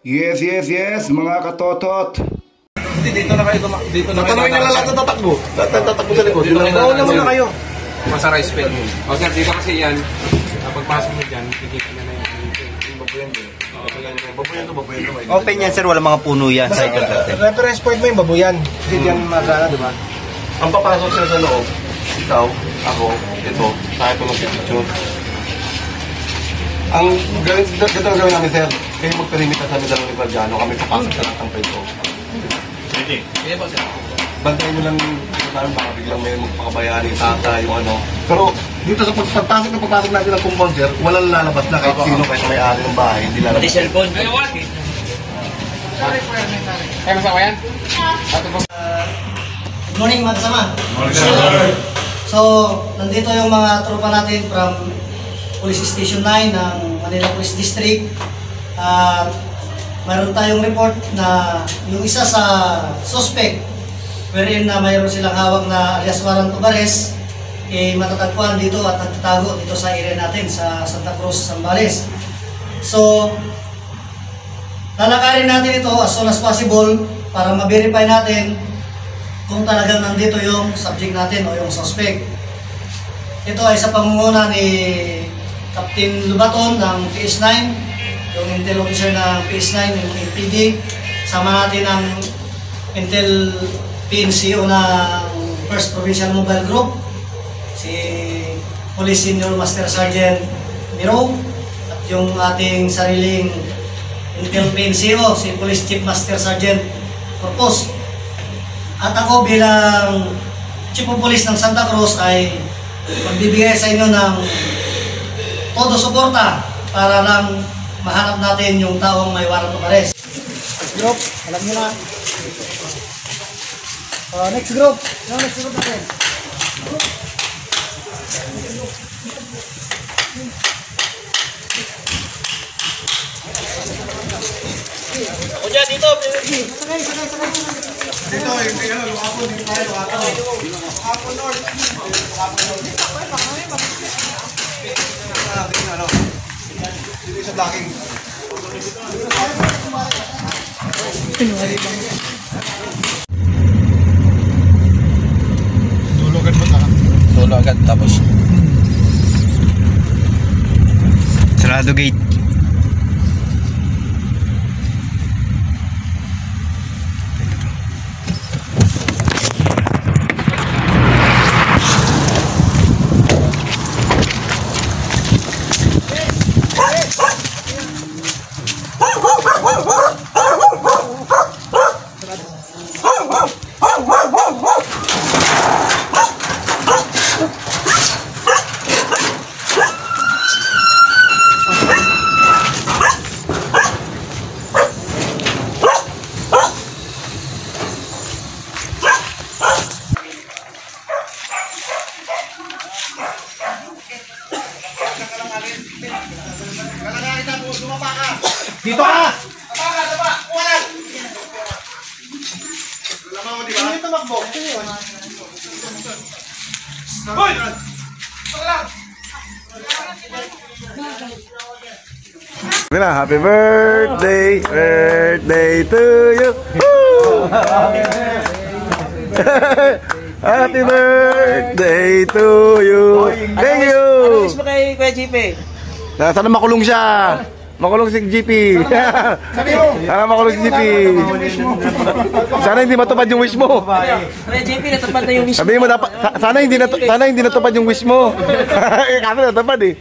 Yes, yes, yes, mga katotot. Dito na kayo, dito na kayo. Tatanungin nila lahat na tatakbo. Tatakbo sa likod. Oo naman na kayo. Masa rice field mo. O sir, dito kasi yan. Pagpasok mo dyan, kikita na yung babuyan mo. Babuyan to. Open yan sir, wala mga puno yan. Reference point mo yung babuyan. Kasi diyan magana, di ba? Ang papasok sila sa loob, ikaw, ako, ito, tayo tulong si Pichon. Ang gawin namin, sir, kayo magperimita sa midang ni Guardiano, kami papasok sa lahat ng peso. Sige po sir. Bantayan nyo lang namin, baka biglang may magpakabayani, tatay, yung ano. Pero dito sa pagpasok natin ng compound, sir, walang lalabas na kahit sino, kahit may-ari ng bahay, hindi lalabas. Pati cellphone. Ay, masama yan? Good morning mga kasama. So, nandito yung mga tropa natin from Police Station 9 ng Manila Police District. Mayroon tayong report na yung isa sa suspect wherein na mayroon silang hawak na alias warrant of arrest matatagpuan dito at nagtatago dito sa area natin sa Santa Cruz, Zambales. So, lalakarin natin ito as soon as possible para ma-verify natin kung talagang nandito yung subject natin o yung suspect. Ito ay sa pangunguna ni Captain Lubaton ng PS9, yung intel officer ng PS9, yung APD. Sama natin ang intel PNCO ng First Provincial Mobile Group, si Police Senior Master Sergeant Miro, at yung ating sariling intel PNCO, si Police Chief Master Sergeant Corpus. At ako bilang Chief of Police ng Santa Cruz ay magbibigay sa inyo ng todo suporta para lang mahanap natin yung taong may warrant of arrest. Group, alam nyo na. Next group. Yung next group natin. O dyan, dito. Sakay. Dito, yung ano, Lukapo, dito tayo, Lukapo North. Dito sa blocking. Dulogan mo ka? Solo agad, tapos sarado gate. Dito ka! Taba! Wala! Alam mo, di ba? Hindi tumakbo. Hoy! Mira, happy birthday to you. Woo! Happy birthday to you. Thank you. Ano wish mo kay Kuya GP? Sana makulong siya. Makulong si GP. Sana makulong si GP. Sana hindi matupad yung wish mo. Kuya GP, natupad na yung wish mo. Sabihin mo dapat sana hindi natupad yung wish mo. Kasi natupad eh.